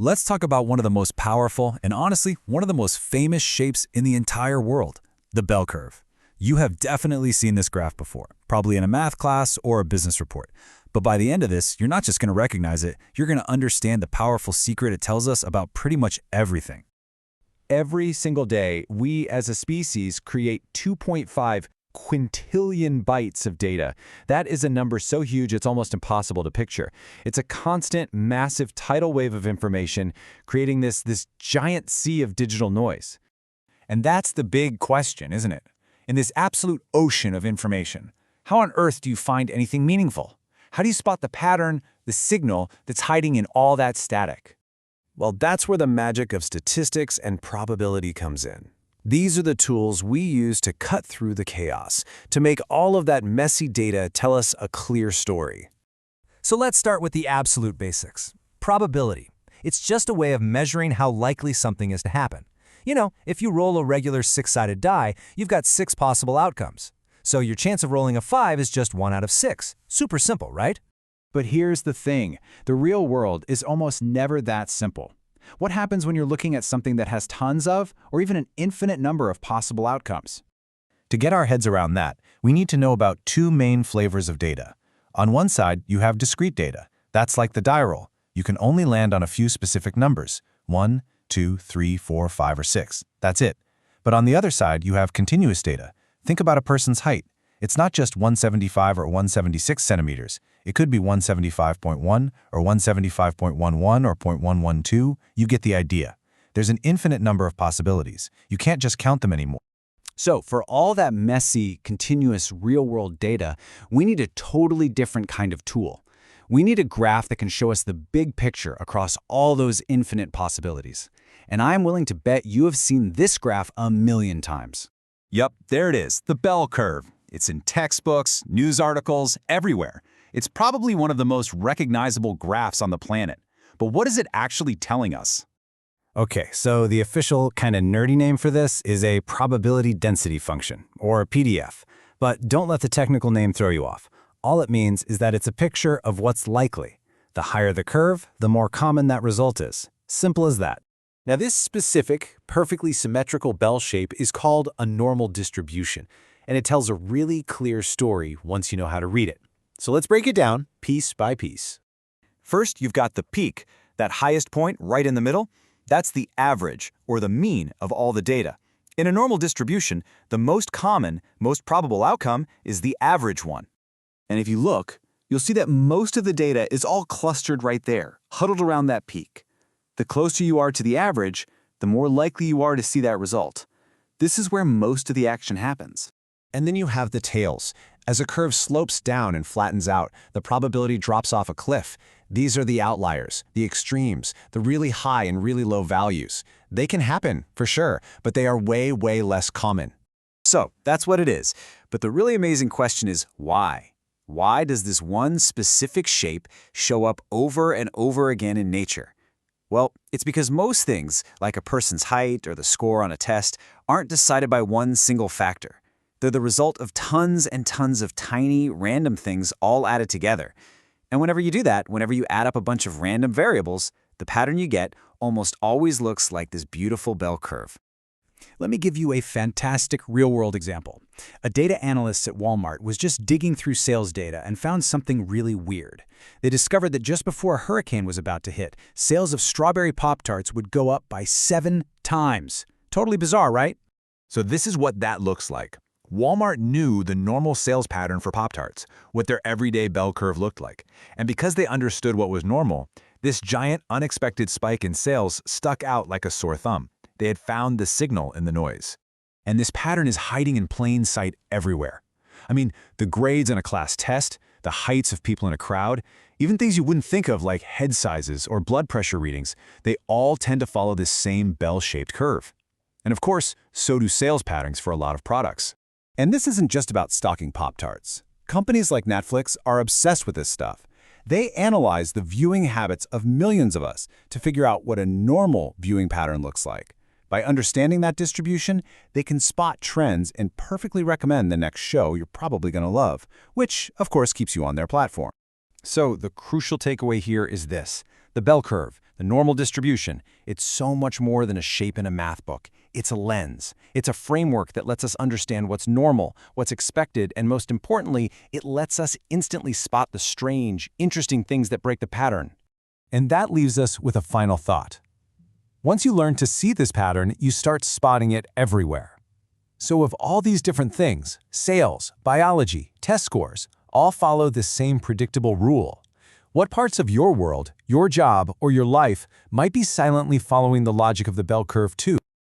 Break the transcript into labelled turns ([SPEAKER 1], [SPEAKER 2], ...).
[SPEAKER 1] let's talk about one of the most powerful and honestly, one of the most famous shapes in the entire world, the bell curve. You have definitely seen this graph before, probably in a math class or a business report. But by the end of this, you're not just going to recognize it, you're going to understand the powerful secret it tells us about pretty much everything.
[SPEAKER 2] Every single day, we as a species create 2.5 quintillion bytes of data. That is a number so huge it's almost impossible to picture. It's a constant, massive tidal wave of information, creating this giant sea of digital noise.
[SPEAKER 3] And that's the big question, isn't it? In this absolute ocean of information, how on earth do you find anything meaningful? How do you spot the pattern, the signal that's hiding in all that static?
[SPEAKER 4] Well, that's where the magic of statistics and probability comes in. These are the tools we use to cut through the chaos, to make all of that messy data tell us a clear story.
[SPEAKER 5] So let's start with the absolute basics. Probability. It's just a way of measuring how likely something is to happen. You know, if you roll a regular six-sided die, you've got 6 possible outcomes. So your chance of rolling a 5 is just 1 out of 6. Super simple, right?
[SPEAKER 3] But here's the thing. The real world is almost never that simple. What happens when you're looking at something that has tons of, or even an infinite number of possible outcomes?
[SPEAKER 2] To get our heads around that, we need to know about 2 main flavors of data. On one side, you have discrete data. That's like the die roll. You can only land on a few specific numbers, 1, 2, 3, 4, 5, or 6. That's it. But on the other side, you have continuous data. Think about a person's height. It's not just 175 or 176 centimeters. It could be 175.1 or 175.11 or 0.112. You get the idea. There's an infinite number of possibilities. You can't just count them anymore.
[SPEAKER 3] So for all that messy, continuous real-world data, we need a totally different kind of tool. We need a graph that can show us the big picture across all those infinite possibilities. And I'm willing to bet you have seen this graph a million times.
[SPEAKER 1] Yep, there it is, the bell curve. It's in textbooks, news articles, everywhere. It's probably one of the most recognizable graphs on the planet. But what is it actually telling us?
[SPEAKER 2] Okay, so the official kind of nerdy name for this is a probability density function, or PDF. But don't let the technical name throw you off. All it means is that it's a picture of what's likely. The higher the curve, the more common that result is. Simple as that. Now, this specific, perfectly symmetrical bell shape is called a normal distribution, and it tells a really clear story once you know how to read it. So let's break it down piece by piece.
[SPEAKER 1] First, you've got the peak, that highest point right in the middle. That's the average, or the mean, of all the data. In a normal distribution, the most common, most probable outcome is the average one. And if you look, you'll see that most of the data is all clustered right there, huddled around that peak. The closer you are to the average, the more likely you are to see that result. This is where most of the action happens.
[SPEAKER 2] And then you have the tails. As a curve slopes down and flattens out, the probability drops off a cliff. These are the outliers, the extremes, the really high and really low values. They can happen, for sure, but they are way, way less common.
[SPEAKER 1] So, that's what it is. But the really amazing question is why? Why does this one specific shape show up over and over again in nature? Well, it's because most things, like a person's height or the score on a test, aren't decided by one single factor. They're the result of tons and tons of tiny, random things all added together. And whenever you do that, whenever you add up a bunch of random variables, the pattern you get almost always looks like this beautiful bell curve. Let me give you a fantastic real-world example. A data analyst at Walmart was just digging through sales data and found something really weird. They discovered that just before a hurricane was about to hit, sales of strawberry Pop-Tarts would go up by 7 times. Totally bizarre, right?
[SPEAKER 6] So this is what that looks like. Walmart knew the normal sales pattern for Pop-Tarts, what their everyday bell curve looked like. And because they understood what was normal, this giant, unexpected spike in sales stuck out like a sore thumb. They had found the signal in the noise. And this pattern is hiding in plain sight everywhere. I mean, the grades on a class test, the heights of people in a crowd, even things you wouldn't think of like head sizes or blood pressure readings, they all tend to follow this same bell-shaped curve. And of course, so do sales patterns for a lot of products.
[SPEAKER 2] And this isn't just about stocking Pop-Tarts. Companies like Netflix are obsessed with this stuff. They analyze the viewing habits of millions of us to figure out what a normal viewing pattern looks like. By understanding that distribution, they can spot trends and perfectly recommend the next show you're probably going to love, which, of course, keeps you on their platform. So the crucial takeaway here is this.
[SPEAKER 3] The bell curve, the normal distribution, it's so much more than a shape in a math book. It's a lens. It's a framework that lets us understand what's normal, what's expected, and most importantly, it lets us instantly spot the strange, interesting things that break the pattern.
[SPEAKER 2] And that leaves us with a final thought. Once you learn to see this pattern, you start spotting it everywhere. So if all these different things, sales, biology, test scores, all follow this same predictable rule, what parts of your world, your job, or your life might be silently following the logic of the bell curve too?